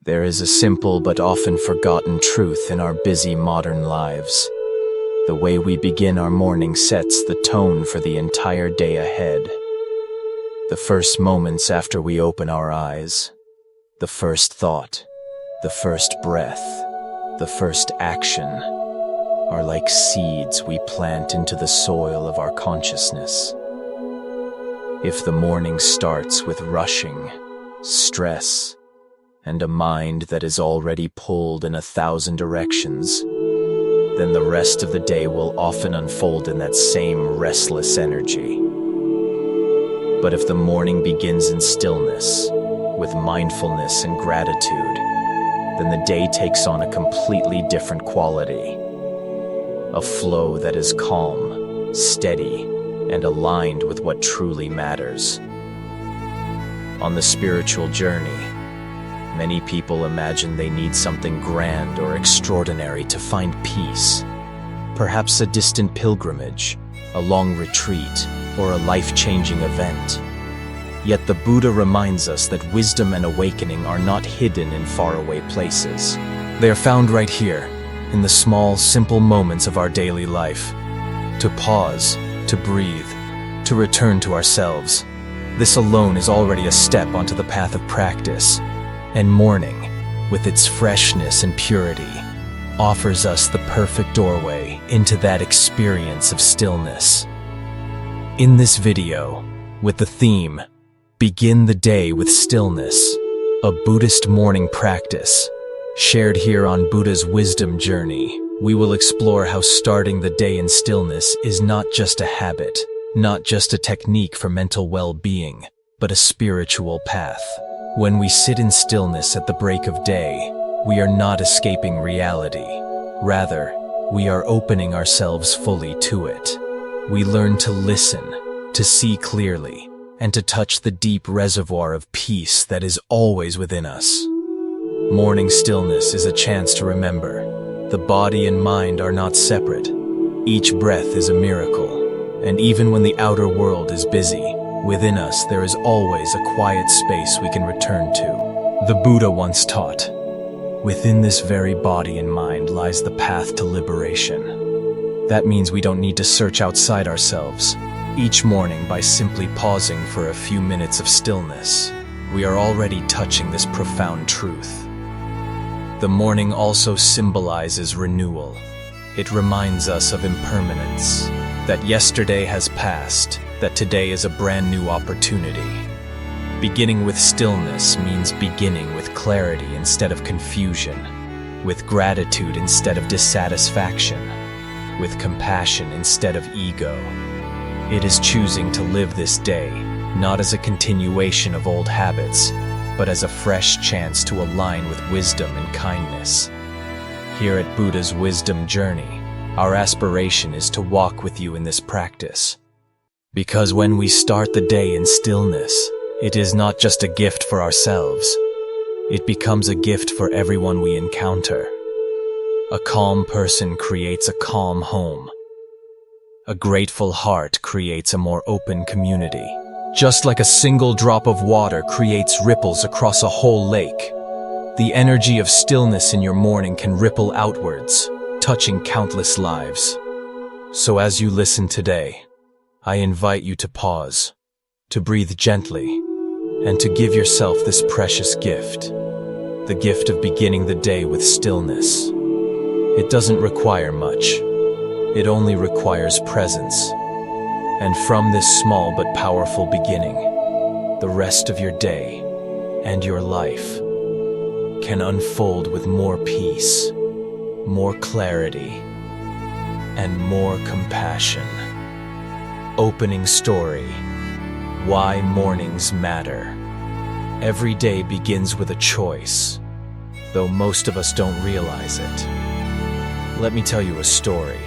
There is a simple but often forgotten truth in our busy modern lives. The way we begin our morning sets the tone for the entire day ahead. The first moments after we open our eyes, the first thought, the first breath, the first action, are like seeds we plant into the soil of our consciousness. If the morning starts with rushing, stress, and a mind that is already pulled in 1,000 directions, then the rest of the day will often unfold in that same restless energy. But if the morning begins in stillness, with mindfulness and gratitude, then the day takes on a completely different quality. A flow that is calm, steady, and aligned with what truly matters. On the spiritual journey, many people imagine they need something grand or extraordinary to find peace. Perhaps a distant pilgrimage, a long retreat, or a life-changing event. Yet the Buddha reminds us that wisdom and awakening are not hidden in faraway places. They are found right here, in the small, simple moments of our daily life. To pause, to breathe, to return to ourselves. This alone is already a step onto the path of practice. And morning, with its freshness and purity, offers us the perfect doorway into that experience of stillness. In this video, with the theme, Begin the Day with Stillness, a Buddhist morning practice, shared here on Buddha's wisdom journey, we will explore how starting the day in stillness is not just a habit, not just a technique for mental well-being, but a spiritual path. When we sit in stillness at the break of day, we are not escaping reality. Rather, we are opening ourselves fully to it. We learn to listen, to see clearly, and to touch the deep reservoir of peace that is always within us. Morning stillness is a chance to remember, the body and mind are not separate. Each breath is a miracle, and even when the outer world is busy, within us there is always a quiet space we can return to. The Buddha once taught, within this very body and mind lies the path to liberation. That means we don't need to search outside ourselves. Each morning, by simply pausing for a few minutes of stillness, we are already touching this profound truth. The morning also symbolizes renewal. It reminds us of impermanence, that yesterday has passed, that today is a brand new opportunity. Beginning with stillness means beginning with clarity instead of confusion, with gratitude instead of dissatisfaction, with compassion instead of ego. It is choosing to live this day, not as a continuation of old habits, but as a fresh chance to align with wisdom and kindness. Here at Buddha's Wisdom Journey, our aspiration is to walk with you in this practice. Because when we start the day in stillness, it is not just a gift for ourselves. It becomes a gift for everyone we encounter. A calm person creates a calm home. A grateful heart creates a more open community. Just like a single drop of water creates ripples across a whole lake, the energy of stillness in your morning can ripple outwards, touching countless lives. So as you listen today, I invite you to pause, to breathe gently, and to give yourself this precious gift, the gift of beginning the day with stillness. It doesn't require much. It only requires presence. And from this small but powerful beginning, the rest of your day and your life can unfold with more peace, more clarity, and more compassion. Opening story: Why Mornings Matter. Every day begins with a choice, though most of us don't realize it. Let me tell you a story.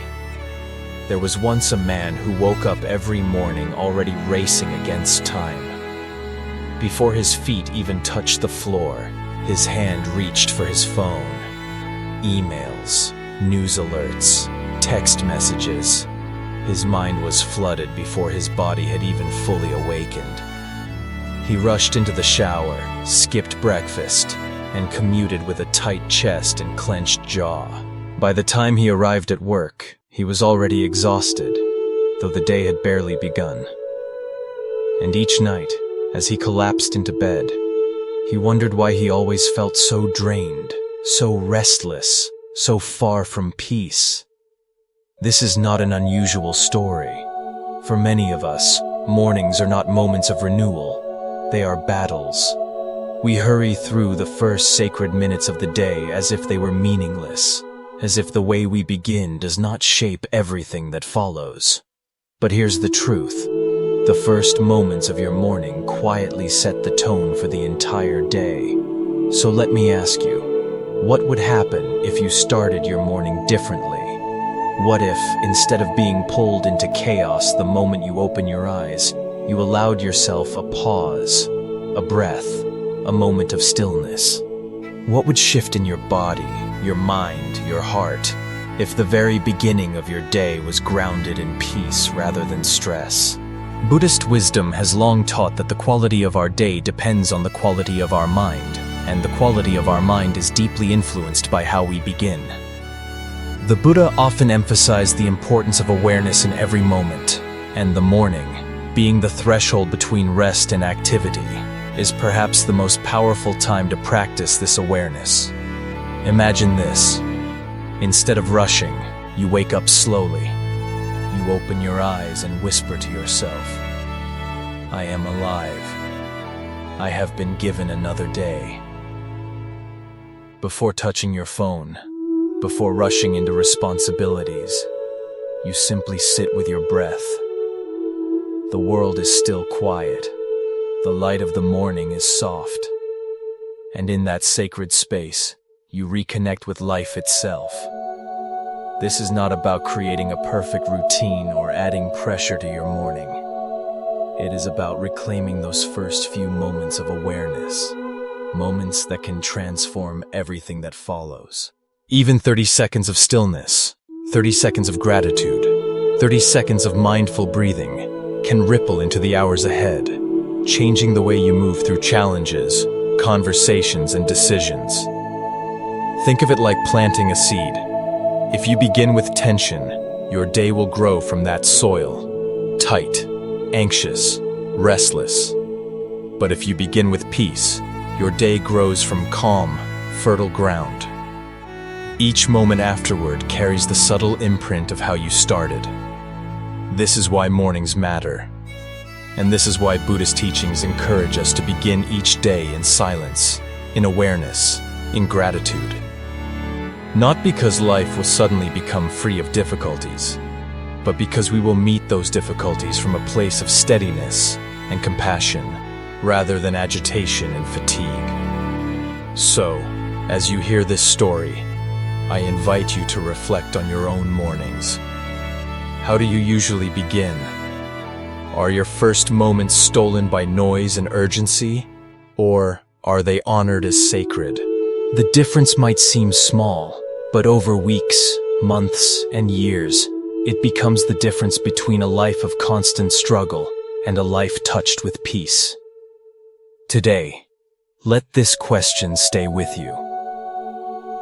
There was once a man who woke up every morning already racing against time. Before his feet even touched the floor, his hand reached for his phone. Emails, news alerts, text messages. His mind was flooded before his body had even fully awakened. He rushed into the shower, skipped breakfast, and commuted with a tight chest and clenched jaw. By the time he arrived at work, he was already exhausted, though the day had barely begun. And each night, as he collapsed into bed, he wondered why he always felt so drained, so restless, so far from peace. This is not an unusual story. For many of us, mornings are not moments of renewal, they are battles. We hurry through the first sacred minutes of the day as if they were meaningless, as if the way we begin does not shape everything that follows. But here's the truth. The first moments of your morning quietly set the tone for the entire day. So let me ask you, what would happen if you started your morning differently? What if, instead of being pulled into chaos the moment you open your eyes, you allowed yourself a pause, a breath, a moment of stillness? What would shift in your body, your mind, your heart, if the very beginning of your day was grounded in peace rather than stress? Buddhist wisdom has long taught that the quality of our day depends on the quality of our mind, and the quality of our mind is deeply influenced by how we begin. The Buddha often emphasized the importance of awareness in every moment, and the morning, being the threshold between rest and activity, is perhaps the most powerful time to practice this awareness. Imagine this. Instead of rushing, you wake up slowly. You open your eyes and whisper to yourself, "I am alive. I have been given another day." Before touching your phone, before rushing into responsibilities, you simply sit with your breath. The world is still quiet. The light of the morning is soft. And in that sacred space, you reconnect with life itself. This is not about creating a perfect routine or adding pressure to your morning. It is about reclaiming those first few moments of awareness, moments that can transform everything that follows. Even 30 seconds of stillness, 30 seconds of gratitude, 30 seconds of mindful breathing can ripple into the hours ahead, changing the way you move through challenges, conversations, and decisions. Think of it like planting a seed. If you begin with tension, your day will grow from that soil, tight, anxious, restless. But if you begin with peace, your day grows from calm, fertile ground. Each moment afterward carries the subtle imprint of how you started. This is why mornings matter. And this is why Buddhist teachings encourage us to begin each day in silence, in awareness, in gratitude. Not because life will suddenly become free of difficulties, but because we will meet those difficulties from a place of steadiness and compassion, rather than agitation and fatigue. So, as you hear this story, I invite you to reflect on your own mornings. How do you usually begin? Are your first moments stolen by noise and urgency, or are they honored as sacred? The difference might seem small, but over weeks, months, and years, it becomes the difference between a life of constant struggle and a life touched with peace. Today, let this question stay with you.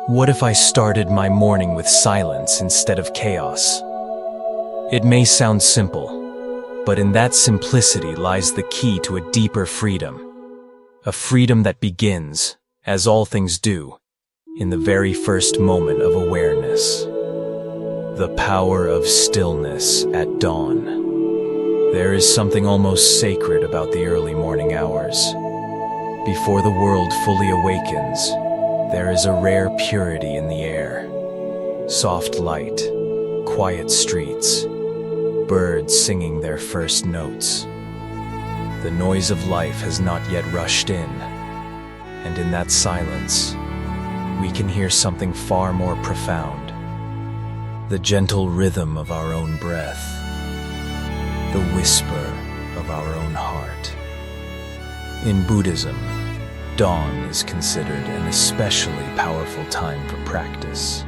What if I started my morning with silence instead of chaos? It may sound simple, but in that simplicity lies the key to a deeper freedom. A freedom that begins, as all things do, in the very first moment of awareness. The power of stillness at dawn. There is something almost sacred about the early morning hours. Before the world fully awakens, there is a rare purity in the air. Soft light, quiet streets, birds singing their first notes. The noise of life has not yet rushed in, and in that silence, we can hear something far more profound. The gentle rhythm of our own breath, the whisper of our own heart. In Buddhism, dawn is considered an especially powerful time for practice.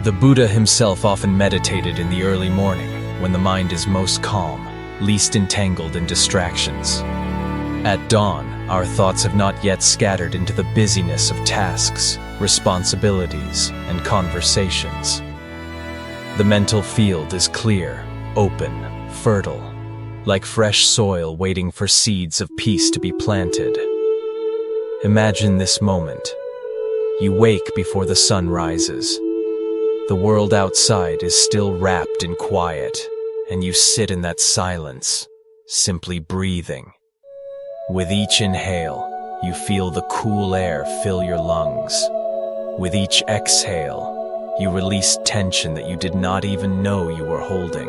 The Buddha himself often meditated in the early morning, when the mind is most calm, least entangled in distractions. At dawn, our thoughts have not yet scattered into the busyness of tasks, responsibilities, and conversations. The mental field is clear, open, fertile, like fresh soil waiting for seeds of peace to be planted. Imagine this moment. You wake before the sun rises. The world outside is still wrapped in quiet, and you sit in that silence, simply breathing. With each inhale, you feel the cool air fill your lungs. With each exhale, you release tension that you did not even know you were holding.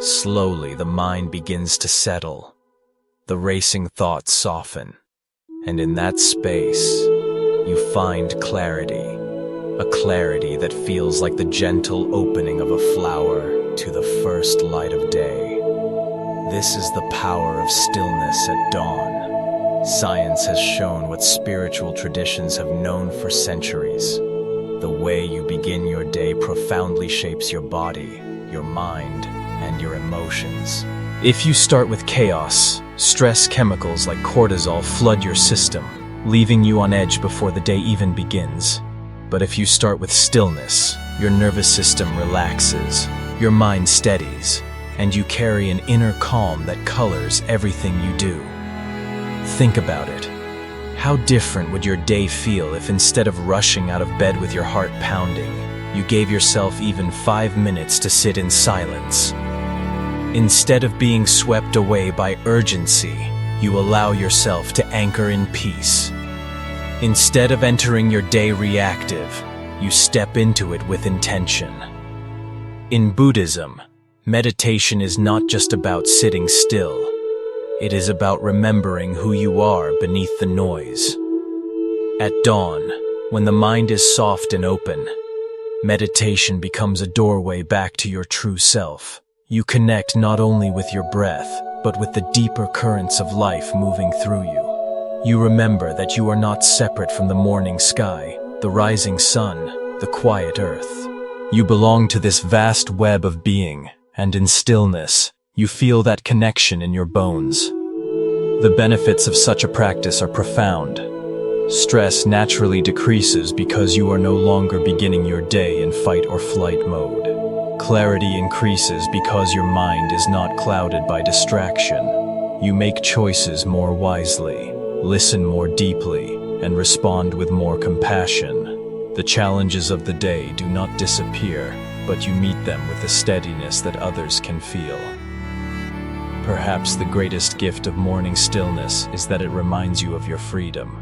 Slowly, the mind begins to settle. The racing thoughts soften. And in that space, you find clarity. A clarity that feels like the gentle opening of a flower to the first light of day. This is the power of stillness at dawn. Science has shown what spiritual traditions have known for centuries. The way you begin your day profoundly shapes your body, your mind, and your emotions. If you start with chaos, stress chemicals like cortisol flood your system, leaving you on edge before the day even begins. But if you start with stillness, your nervous system relaxes, your mind steadies, and you carry an inner calm that colors everything you do. Think about it. How different would your day feel if instead of rushing out of bed with your heart pounding, you gave yourself even 5 minutes to sit in silence? Instead of being swept away by urgency, you allow yourself to anchor in peace. Instead of entering your day reactive, you step into it with intention. In Buddhism, meditation is not just about sitting still. It is about remembering who you are beneath the noise. At dawn, when the mind is soft and open, meditation becomes a doorway back to your true self. You connect not only with your breath, but with the deeper currents of life moving through you. You remember that you are not separate from the morning sky, the rising sun, the quiet earth. You belong to this vast web of being, and in stillness, you feel that connection in your bones. The benefits of such a practice are profound. Stress naturally decreases because you are no longer beginning your day in fight or flight mode. Clarity increases because your mind is not clouded by distraction. You make choices more wisely, listen more deeply, and respond with more compassion. The challenges of the day do not disappear, but you meet them with a steadiness that others can feel. Perhaps the greatest gift of morning stillness is that it reminds you of your freedom.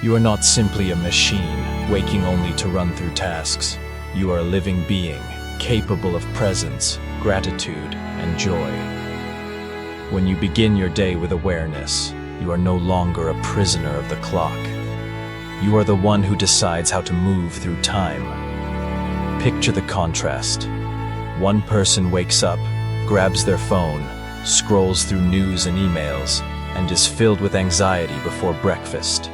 You are not simply a machine, waking only to run through tasks. You are a living being, capable of presence, gratitude, and joy. When you begin your day with awareness, you are no longer a prisoner of the clock. You are the one who decides how to move through time. Picture the contrast. One person wakes up, grabs their phone, scrolls through news and emails, and is filled with anxiety before breakfast.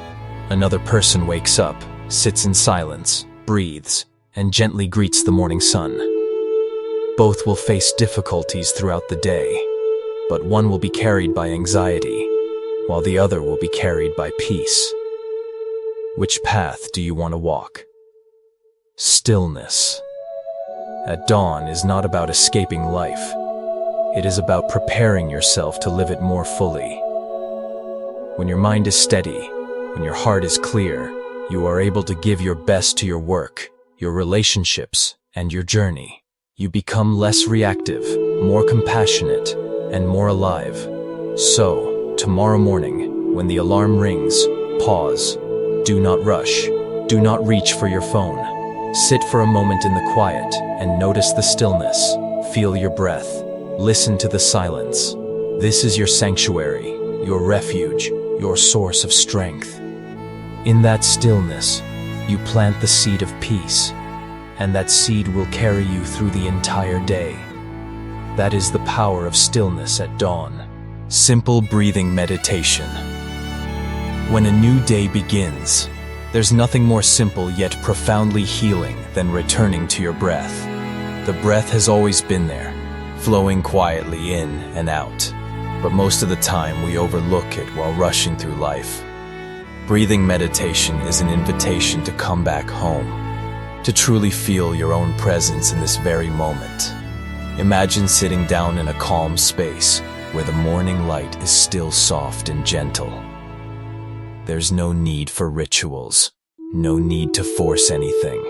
Another person wakes up, sits in silence, breathes, and gently greets the morning sun. Both will face difficulties throughout the day, but one will be carried by anxiety, while the other will be carried by peace. Which path do you want to walk? Stillness at dawn is not about escaping life. It is about preparing yourself to live it more fully. When your mind is steady, when your heart is clear, you are able to give your best to your work, your relationships, and your journey. You become less reactive, more compassionate, and more alive. So, tomorrow morning, when the alarm rings, pause. Do not rush. Do not reach for your phone. Sit for a moment in the quiet and notice the stillness. Feel your breath. Listen to the silence. This is your sanctuary, your refuge, your source of strength. In that stillness, you plant the seed of peace, and that seed will carry you through the entire day. That is the power of stillness at dawn. Simple breathing meditation. When a new day begins, there's nothing more simple yet profoundly healing than returning to your breath. The breath has always been there, flowing quietly in and out. but most of the time we overlook it while rushing through life. Breathing meditation is an invitation to come back home, to truly feel your own presence in this very moment. Imagine sitting down in a calm space where the morning light is still soft and gentle. There's no need for rituals, no need to force anything.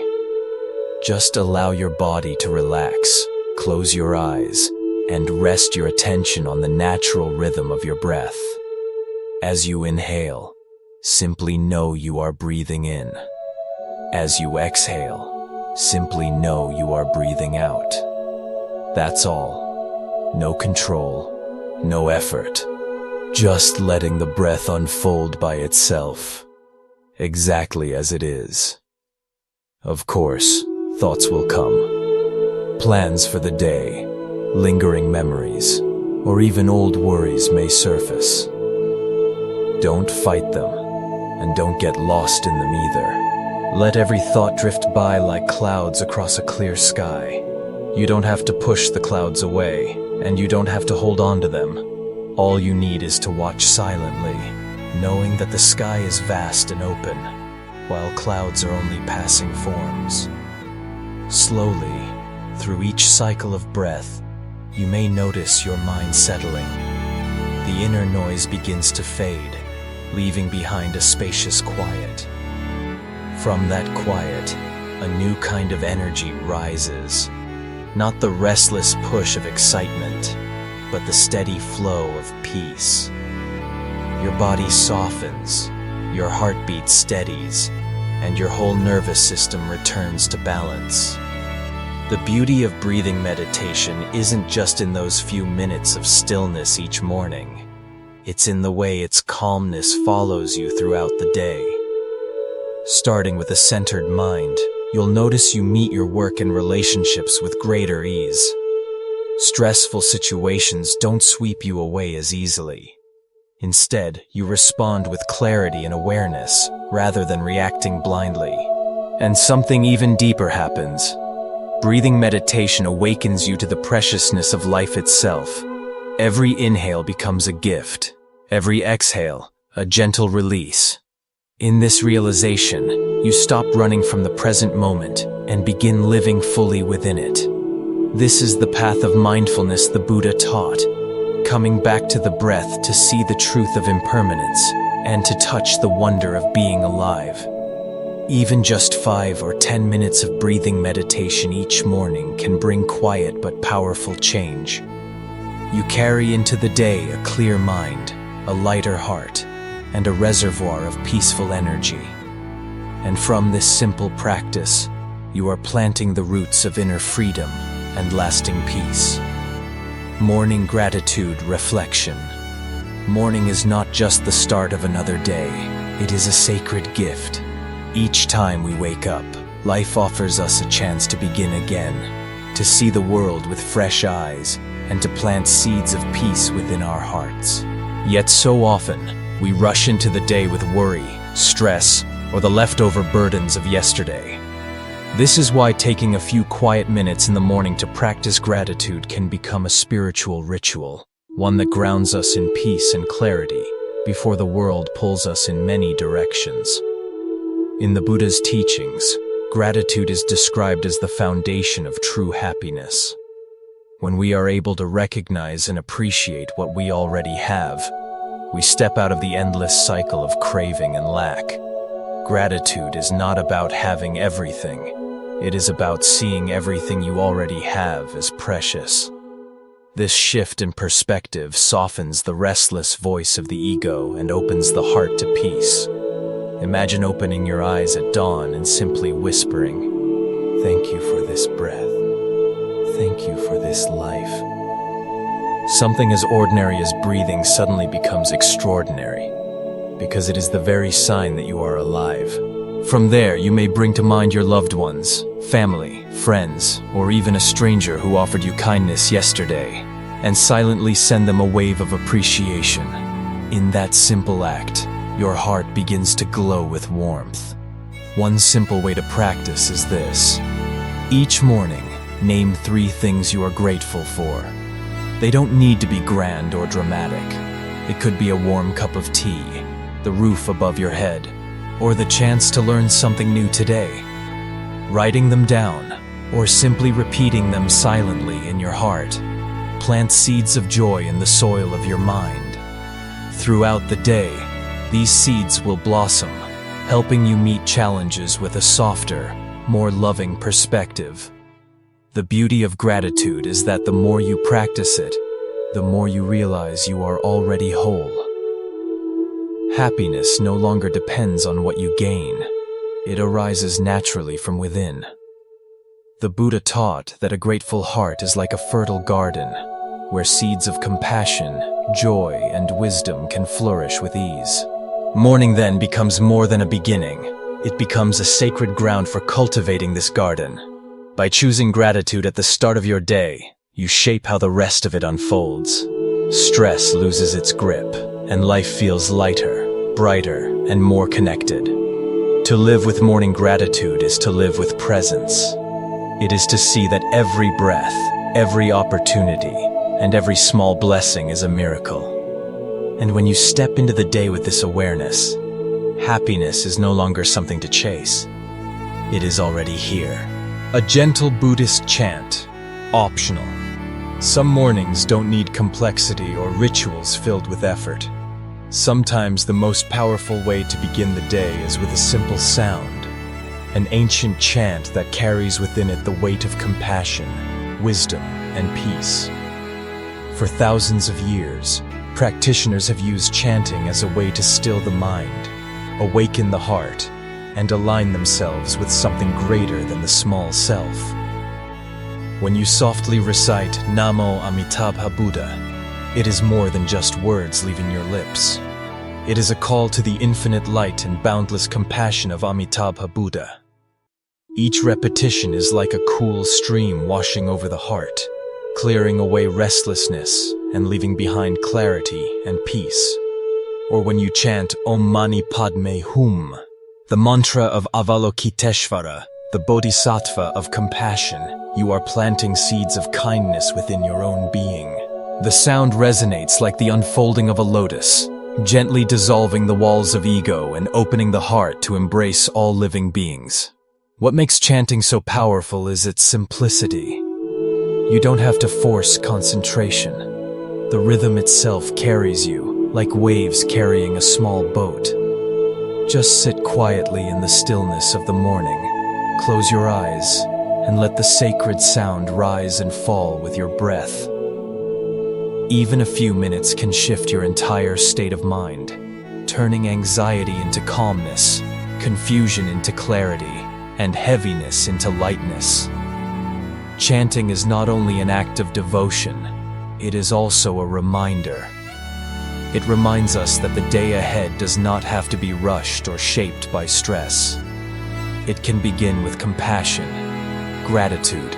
Just allow your body to relax, close your eyes, and rest your attention on the natural rhythm of your breath. As you inhale, simply know you are breathing in. As you exhale, simply know you are breathing out. That's all. No control, no effort. Just letting the breath unfold by itself, exactly as it is. Of course, thoughts will come. Plans for the day, lingering memories, or even old worries may surface. Don't fight them, and don't get lost in them either. Let every thought drift by like clouds across a clear sky. You don't have to push the clouds away, and you don't have to hold on to them. All you need is to watch silently, knowing that the sky is vast and open, while clouds are only passing forms. Slowly, through each cycle of breath, you may notice your mind settling. The inner noise begins to fade, leaving behind a spacious quiet. From that quiet, a new kind of energy rises. Not the restless push of excitement, but the steady flow of peace. Your body softens, your heartbeat steadies, and your whole nervous system returns to balance. The beauty of breathing meditation isn't just in those few minutes of stillness each morning. It's in the way its calmness follows you throughout the day. Starting with a centered mind, you'll notice you meet your work and relationships with greater ease. Stressful situations don't sweep you away as easily. Instead, you respond with clarity and awareness, rather than reacting blindly. And something even deeper happens. Breathing meditation awakens you to the preciousness of life itself. Every inhale becomes a gift. Every exhale, a gentle release. In this realization, you stop running from the present moment and begin living fully within it. This is the path of mindfulness the Buddha taught, coming back to the breath to see the truth of impermanence and to touch the wonder of being alive. Even just 5 or 10 minutes of breathing meditation each morning can bring quiet but powerful change. You carry into the day a clear mind, a lighter heart, and a reservoir of peaceful energy. And from this simple practice, you are planting the roots of inner freedom and lasting peace. Morning gratitude reflection. Morning is not just the start of another day, it is a sacred gift. Each time we wake up, life offers us a chance to begin again, to see the world with fresh eyes, and to plant seeds of peace within our hearts. Yet so often, we rush into the day with worry, stress, or the leftover burdens of yesterday. This is why taking a few quiet minutes in the morning to practice gratitude can become a spiritual ritual, one that grounds us in peace and clarity before the world pulls us in many directions. In the Buddha's teachings, gratitude is described as the foundation of true happiness. When we are able to recognize and appreciate what we already have, we step out of the endless cycle of craving and lack. Gratitude is not about having everything. It is about seeing everything you already have as precious. This shift in perspective softens the restless voice of the ego and opens the heart to peace. Imagine opening your eyes at dawn and simply whispering, "Thank you for this breath. Thank you for this life." Something as ordinary as breathing suddenly becomes extraordinary, because it is the very sign that you are alive. From there, you may bring to mind your loved ones, family, friends, or even a stranger who offered you kindness yesterday, and silently send them a wave of appreciation. In that simple act, your heart begins to glow with warmth. One simple way to practice is this. Each morning, name 3 things you are grateful for. They don't need to be grand or dramatic. It could be a warm cup of tea, the roof above your head, or the chance to learn something new today. Writing them down, or simply repeating them silently in your heart, plant seeds of joy in the soil of your mind. Throughout the day, these seeds will blossom, helping you meet challenges with a softer, more loving perspective. The beauty of gratitude is that the more you practice it, the more you realize you are already whole. Happiness no longer depends on what you gain. It arises naturally from within. The Buddha taught that a grateful heart is like a fertile garden, where seeds of compassion, joy, and wisdom can flourish with ease. Morning then becomes more than a beginning. It becomes a sacred ground for cultivating this garden. By choosing gratitude at the start of your day, you shape how the rest of it unfolds. Stress loses its grip, and life feels lighter, brighter, and more connected. To live with morning gratitude is to live with presence. It is to see that every breath, every opportunity, and every small blessing is a miracle. And when you step into the day with this awareness, happiness is no longer something to chase. It is already here. A gentle Buddhist chant, optional. Some mornings don't need complexity or rituals filled with effort. Sometimes the most powerful way to begin the day is with a simple sound, an ancient chant that carries within it the weight of compassion, wisdom, and peace. For thousands of years, practitioners have used chanting as a way to still the mind, awaken the heart, and align themselves with something greater than the small self. When you softly recite Namo Amitabha Buddha, it is more than just words leaving your lips. It is a call to the infinite light and boundless compassion of Amitabha Buddha. Each repetition is like a cool stream washing over the heart, clearing away restlessness and leaving behind clarity and peace. Or when you chant Om Mani Padme Hum, the mantra of Avalokiteshvara, the bodhisattva of compassion, you are planting seeds of kindness within your own being. The sound resonates like the unfolding of a lotus, gently dissolving the walls of ego and opening the heart to embrace all living beings. What makes chanting so powerful is its simplicity. You don't have to force concentration. The rhythm itself carries you, like waves carrying a small boat. Just sit quietly in the stillness of the morning, close your eyes, and let the sacred sound rise and fall with your breath. Even a few minutes can shift your entire state of mind, turning anxiety into calmness, confusion into clarity, and heaviness into lightness. Chanting is not only an act of devotion, it is also a reminder. It reminds us that the day ahead does not have to be rushed or shaped by stress. It can begin with compassion, gratitude,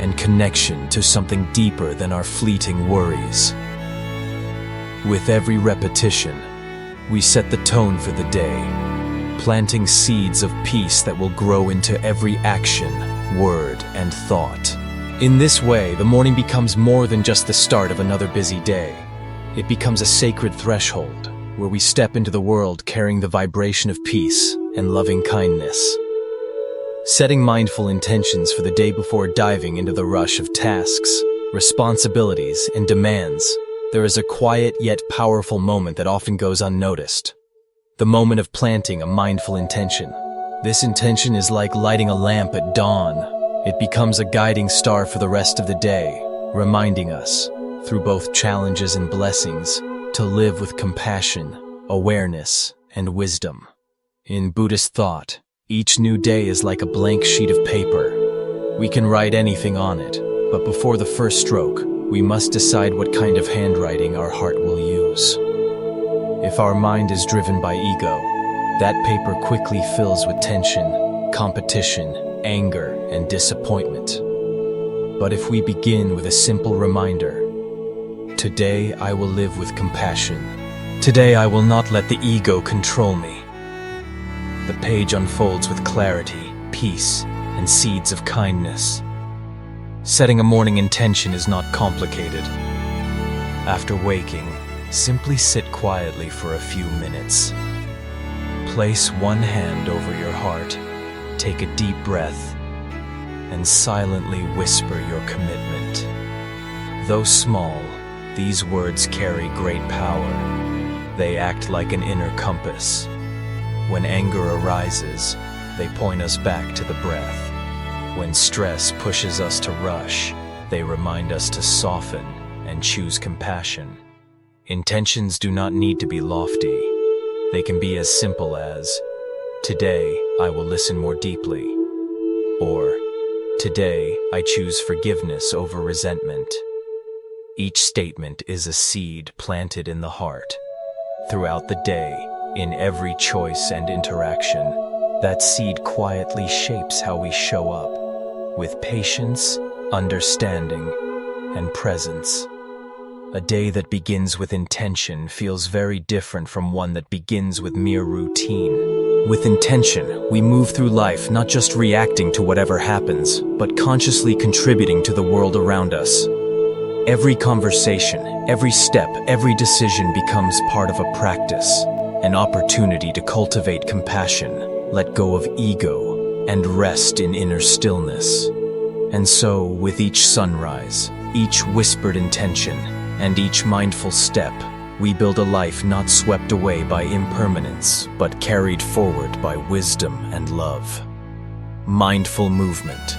and connection to something deeper than our fleeting worries. With every repetition, we set the tone for the day, planting seeds of peace that will grow into every action, word, and thought. In this way, the morning becomes more than just the start of another busy day. It becomes a sacred threshold, where we step into the world carrying the vibration of peace and loving kindness. Setting mindful intentions for the day before diving into the rush of tasks, responsibilities, and demands, there is a quiet yet powerful moment that often goes unnoticed. The moment of planting a mindful intention. This intention is like lighting a lamp at dawn. It becomes a guiding star for the rest of the day, reminding us, through both challenges and blessings, to live with compassion, awareness, and wisdom. In Buddhist thought, each new day is like a blank sheet of paper. We can write anything on it, but before the first stroke, we must decide what kind of handwriting our heart will use. If our mind is driven by ego, that paper quickly fills with tension, competition, anger, and disappointment. But if we begin with a simple reminder, today I will live with compassion. Today I will not let the ego control me. The page unfolds with clarity, peace, and seeds of kindness. Setting a morning intention is not complicated. After waking, simply sit quietly for a few minutes. Place one hand over your heart, take a deep breath, and silently whisper your commitment. Though small, these words carry great power. They act like an inner compass. When anger arises, they point us back to the breath. When stress pushes us to rush, they remind us to soften and choose compassion. Intentions do not need to be lofty. They can be as simple as, "Today, I will listen more deeply," or, "Today, I choose forgiveness over resentment." Each statement is a seed planted in the heart. Throughout the day, in every choice and interaction, that seed quietly shapes how we show up, with patience, understanding, and presence. A day that begins with intention feels very different from one that begins with mere routine. With intention, we move through life not just reacting to whatever happens, but consciously contributing to the world around us. Every conversation, every step, every decision becomes part of a practice, an opportunity to cultivate compassion, let go of ego, and rest in inner stillness. And so, with each sunrise, each whispered intention, and each mindful step, we build a life not swept away by impermanence, but carried forward by wisdom and love. Mindful movement,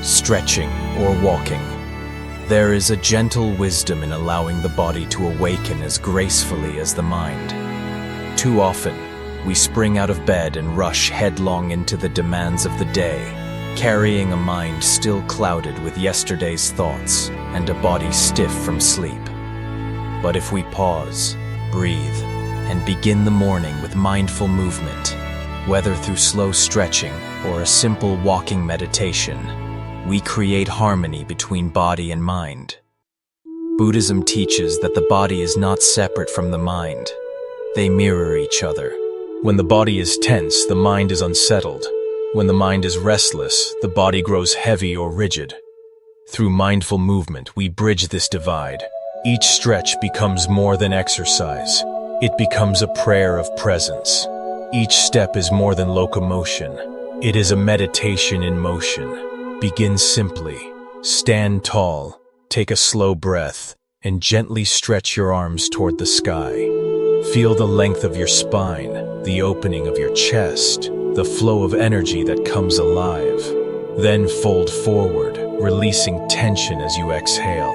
stretching or walking. There is a gentle wisdom in allowing the body to awaken as gracefully as the mind. Too often, we spring out of bed and rush headlong into the demands of the day, carrying a mind still clouded with yesterday's thoughts and a body stiff from sleep. But if we pause, breathe, and begin the morning with mindful movement, whether through slow stretching or a simple walking meditation, we create harmony between body and mind. Buddhism teaches that the body is not separate from the mind. They mirror each other. When the body is tense, the mind is unsettled. When the mind is restless, the body grows heavy or rigid. Through mindful movement, we bridge this divide. Each stretch becomes more than exercise. It becomes a prayer of presence. Each step is more than locomotion. It is a meditation in motion. Begin simply. Stand tall. Take a slow breath and gently stretch your arms toward the sky. Feel the length of your spine, the opening of your chest, the flow of energy that comes alive. Then fold forward, releasing tension as you exhale.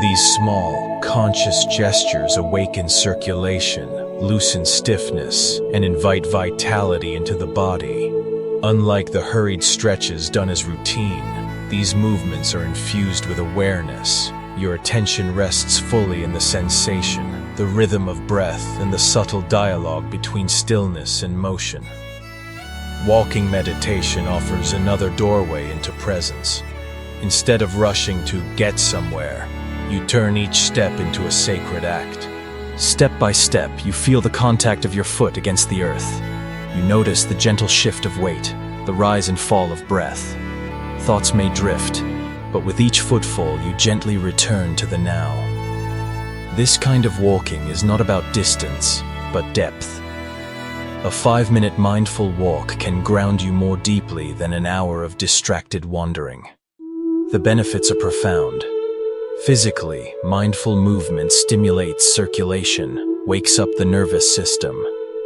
These small, conscious gestures awaken circulation, loosen stiffness, and invite vitality into the body. Unlike the hurried stretches done as routine, these movements are infused with awareness. Your attention rests fully in the sensation, the rhythm of breath, and the subtle dialogue between stillness and motion. Walking meditation offers another doorway into presence. Instead of rushing to get somewhere, you turn each step into a sacred act. Step by step, you feel the contact of your foot against the earth. You notice the gentle shift of weight, the rise and fall of breath. Thoughts may drift, but with each footfall, you gently return to the now. This kind of walking is not about distance, but depth. A 5-minute mindful walk can ground you more deeply than an hour of distracted wandering. The benefits are profound. Physically, mindful movement stimulates circulation, wakes up the nervous system,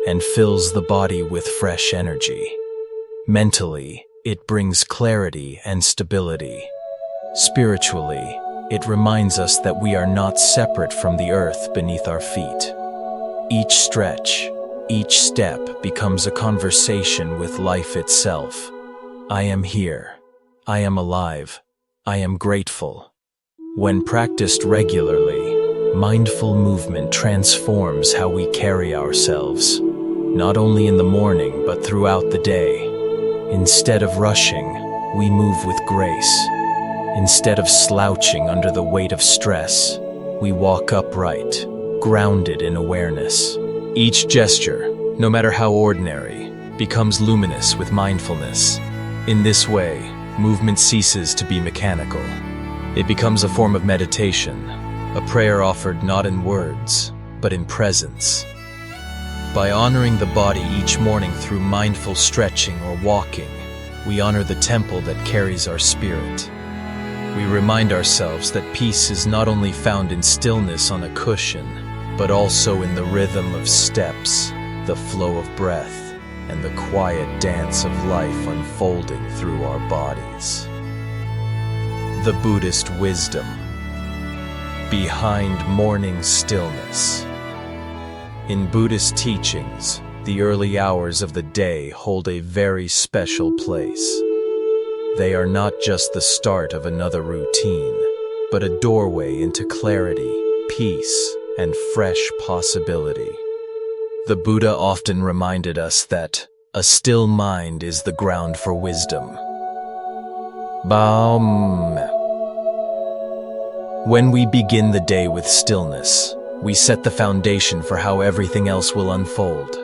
and fills the body with fresh energy. Mentally, it brings clarity and stability. Spiritually, it reminds us that we are not separate from the earth beneath our feet. Each stretch, each step becomes a conversation with life itself. I am here. I am alive. I am grateful. When practiced regularly, mindful movement transforms how we carry ourselves, not only in the morning but throughout the day. Instead of rushing, we move with grace. Instead of slouching under the weight of stress, we walk upright, grounded in awareness. Each gesture, no matter how ordinary, becomes luminous with mindfulness. In this way, movement ceases to be mechanical. It becomes a form of meditation, a prayer offered not in words, but in presence. By honoring the body each morning through mindful stretching or walking, we honor the temple that carries our spirit. We remind ourselves that peace is not only found in stillness on a cushion, but also in the rhythm of steps, the flow of breath, and the quiet dance of life unfolding through our bodies. The Buddhist wisdom behind morning stillness. In Buddhist teachings, the early hours of the day hold a very special place. They are not just the start of another routine, but a doorway into clarity, peace, and fresh possibility. The Buddha often reminded us that a still mind is the ground for wisdom. When we begin the day with stillness, we set the foundation for how everything else will unfold.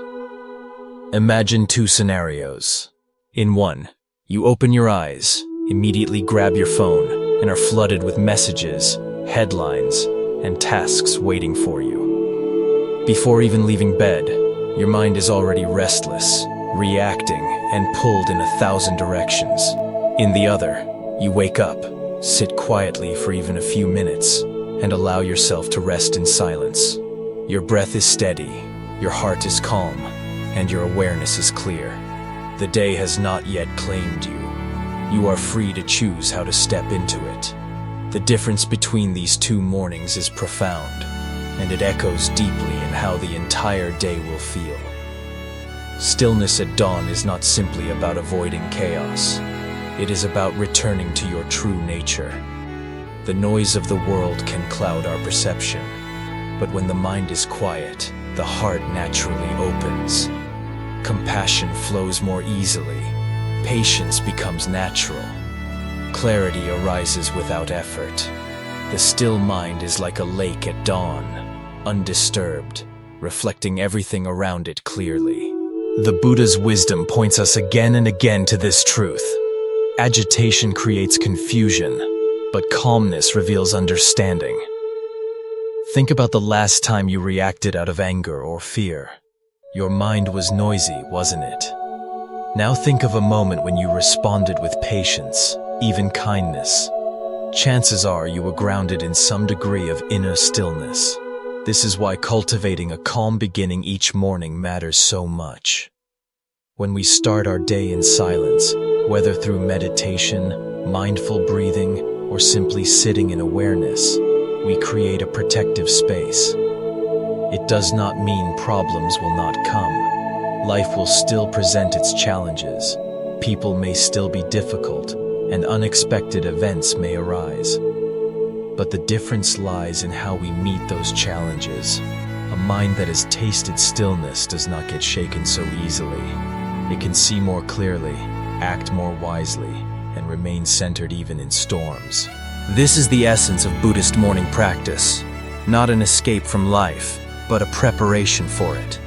Imagine two scenarios. In one, you open your eyes, immediately grab your phone, and are flooded with messages, headlines, and tasks waiting for you. Before even leaving bed, your mind is already restless, reacting, and pulled in 1,000 directions. In the other, you wake up, sit quietly for even a few minutes, and allow yourself to rest in silence. Your breath is steady, your heart is calm, and your awareness is clear. The day has not yet claimed you. You are free to choose how to step into it. The difference between these two mornings is profound, and it echoes deeply in how the entire day will feel. Stillness at dawn is not simply about avoiding chaos. It is about returning to your true nature. The noise of the world can cloud our perception, but when the mind is quiet, the heart naturally opens. Compassion flows more easily. Patience becomes natural. Clarity arises without effort. The still mind is like a lake at dawn, undisturbed, reflecting everything around it clearly. The Buddha's wisdom points us again and again to this truth. Agitation creates confusion, but calmness reveals understanding. Think about the last time you reacted out of anger or fear. Your mind was noisy, wasn't it? Now think of a moment when you responded with patience, even kindness. Chances are you were grounded in some degree of inner stillness. This is why cultivating a calm beginning each morning matters so much. When we start our day in silence, whether through meditation, mindful breathing, or simply sitting in awareness, we create a protective space. It does not mean problems will not come. Life will still present its challenges. People may still be difficult, and unexpected events may arise. But the difference lies in how we meet those challenges. A mind that has tasted stillness does not get shaken so easily. It can see more clearly, act more wisely, and remain centered even in storms. This is the essence of Buddhist morning practice. Not an escape from life, but a preparation for it.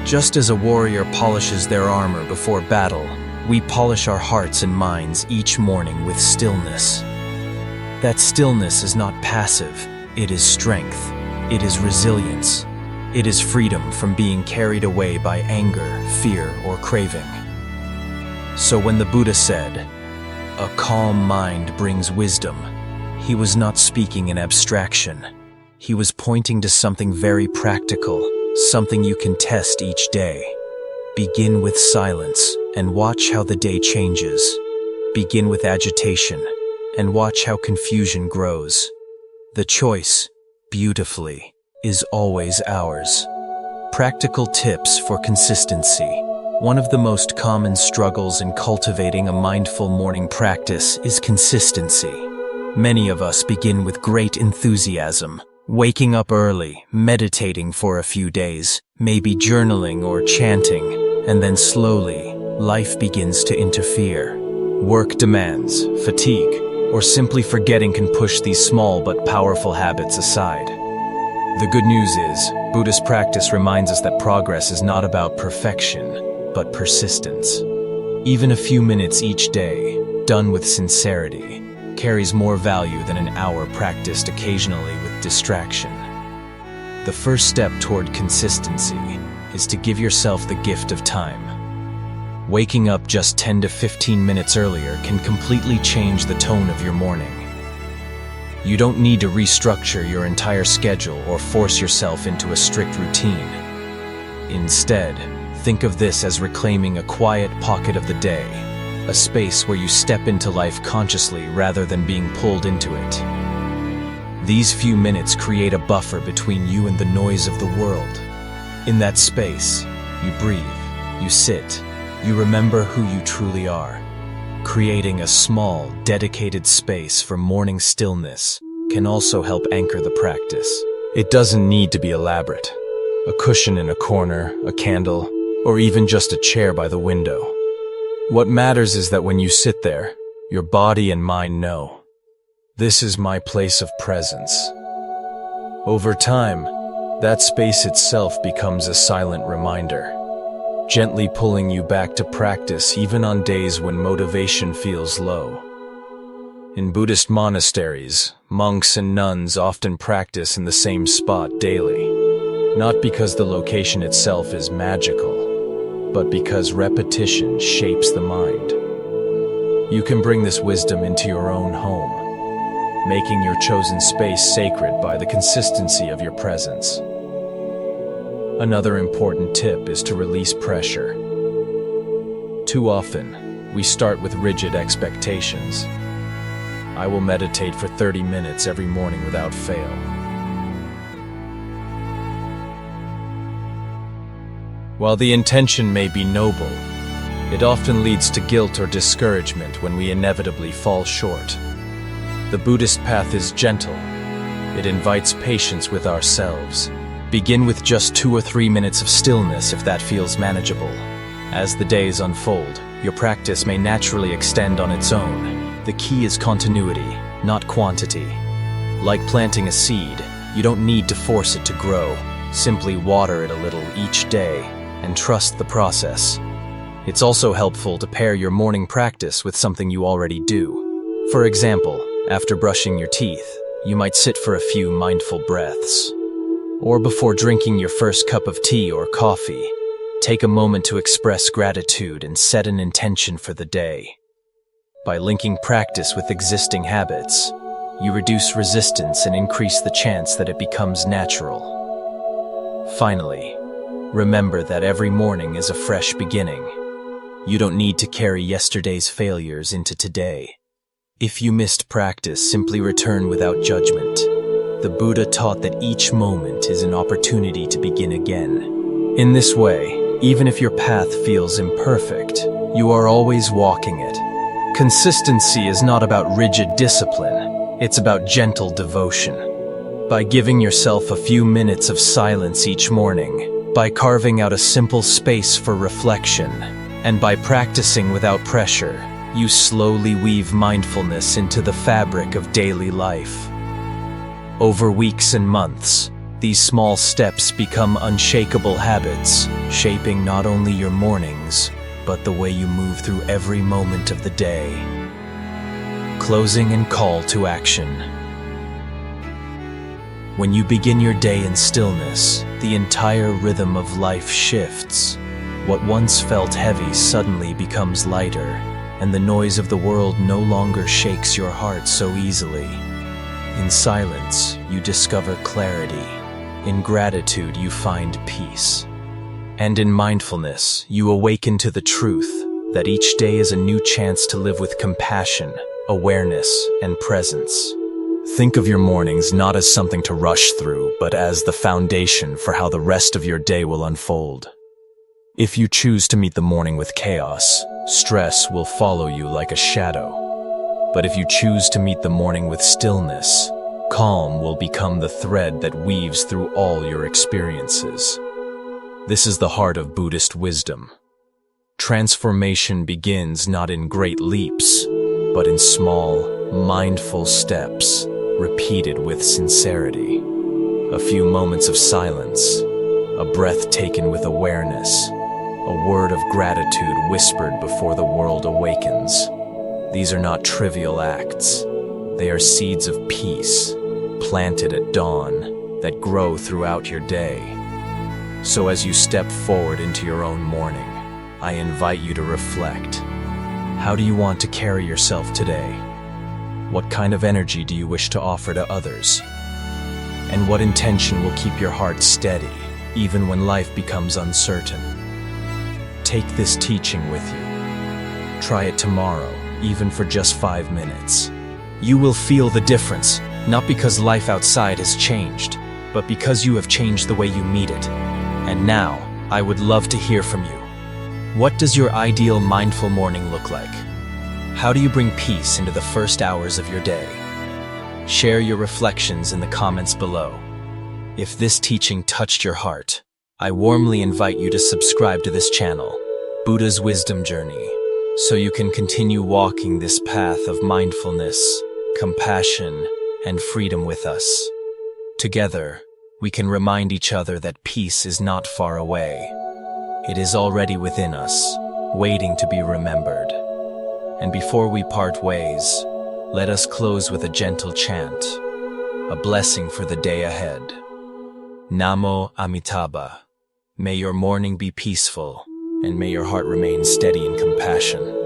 Just as a warrior polishes their armor before battle, we polish our hearts and minds each morning with stillness. That stillness is not passive, it is strength, it is resilience, it is freedom from being carried away by anger, fear, or craving. So when the Buddha said, "A calm mind brings wisdom," he was not speaking in abstraction. He was pointing to something very practical, something you can test each day. Begin with silence and watch how the day changes. Begin with agitation and watch how confusion grows. The choice, beautifully, is always ours. Practical tips for consistency. One of the most common struggles in cultivating a mindful morning practice is consistency. Many of us begin with great enthusiasm, waking up early, meditating for a few days, maybe journaling or chanting, and then slowly, life begins to interfere. Work demands, fatigue, or simply forgetting can push these small but powerful habits aside. The good news is, Buddhist practice reminds us that progress is not about perfection, but persistence. Even a few minutes each day, done with sincerity, carries more value than an hour practiced occasionally with distraction. The first step toward consistency is to give yourself the gift of time. Waking up just 10 to 15 minutes earlier can completely change the tone of your morning. You don't need to restructure your entire schedule or force yourself into a strict routine. Instead, think of this as reclaiming a quiet pocket of the day, a space where you step into life consciously rather than being pulled into it. These few minutes create a buffer between you and the noise of the world. In that space, you breathe, you sit, you remember who you truly are. Creating a small, dedicated space for morning stillness can also help anchor the practice. It doesn't need to be elaborate. A cushion in a corner, a candle, or even just a chair by the window. What matters is that when you sit there, your body and mind know, this is my place of presence. Over time, that space itself becomes a silent reminder, gently pulling you back to practice even on days when motivation feels low. In Buddhist monasteries, monks and nuns often practice in the same spot daily, not because the location itself is magical, but because repetition shapes the mind. You can bring this wisdom into your own home, making your chosen space sacred by the consistency of your presence. Another important tip is to release pressure. Too often, we start with rigid expectations. I will meditate for 30 minutes every morning without fail. While the intention may be noble, it often leads to guilt or discouragement when we inevitably fall short. The Buddhist path is gentle. It invites patience with ourselves. Begin with just 2 or 3 minutes of stillness if that feels manageable. As the days unfold, your practice may naturally extend on its own. The key is continuity, not quantity. Like planting a seed, you don't need to force it to grow. Simply water it a little each day and trust the process. It's also helpful to pair your morning practice with something you already do. For example, after brushing your teeth, you might sit for a few mindful breaths. Or before drinking your first cup of tea or coffee, take a moment to express gratitude and set an intention for the day. By linking practice with existing habits, you reduce resistance and increase the chance that it becomes natural. Finally, remember that every morning is a fresh beginning. You don't need to carry yesterday's failures into today. If you missed practice, simply return without judgment. The Buddha taught that each moment is an opportunity to begin again. In this way, even if your path feels imperfect, you are always walking it. Consistency is not about rigid discipline, it's about gentle devotion. By giving yourself a few minutes of silence each morning, by carving out a simple space for reflection, and by practicing without pressure, you slowly weave mindfulness into the fabric of daily life. Over weeks and months, these small steps become unshakable habits, shaping not only your mornings, but the way you move through every moment of the day. Closing and call to action. When you begin your day in stillness, the entire rhythm of life shifts. What once felt heavy suddenly becomes lighter, and the noise of the world no longer shakes your heart so easily. In silence, you discover clarity. In gratitude, you find peace. And in mindfulness, you awaken to the truth that each day is a new chance to live with compassion, awareness, and presence. Think of your mornings not as something to rush through, but as the foundation for how the rest of your day will unfold. If you choose to meet the morning with chaos, stress will follow you like a shadow. But if you choose to meet the morning with stillness, calm will become the thread that weaves through all your experiences. This is the heart of Buddhist wisdom. Transformation begins not in great leaps, but in small, mindful steps, repeated with sincerity. A few moments of silence, a breath taken with awareness, a word of gratitude whispered before the world awakens. These are not trivial acts. They are seeds of peace, planted at dawn that grow throughout your day. So as you step forward into your own morning, I invite you to reflect. How do you want to carry yourself today? What kind of energy do you wish to offer to others? And what intention will keep your heart steady, even when life becomes uncertain? Take this teaching with you. Try it tomorrow, even for just 5 minutes. You will feel the difference, not because life outside has changed, but because you have changed the way you meet it. And now, I would love to hear from you. What does your ideal mindful morning look like? How do you bring peace into the first hours of your day? Share your reflections in the comments below. If this teaching touched your heart, I warmly invite you to subscribe to this channel, Buddha's Wisdom Journey, so you can continue walking this path of mindfulness, compassion, and freedom with us. Together, we can remind each other that peace is not far away. It is already within us, waiting to be remembered. And before we part ways, let us close with a gentle chant, a blessing for the day ahead. Namo Amitabha. May your morning be peaceful, and may your heart remain steady in compassion.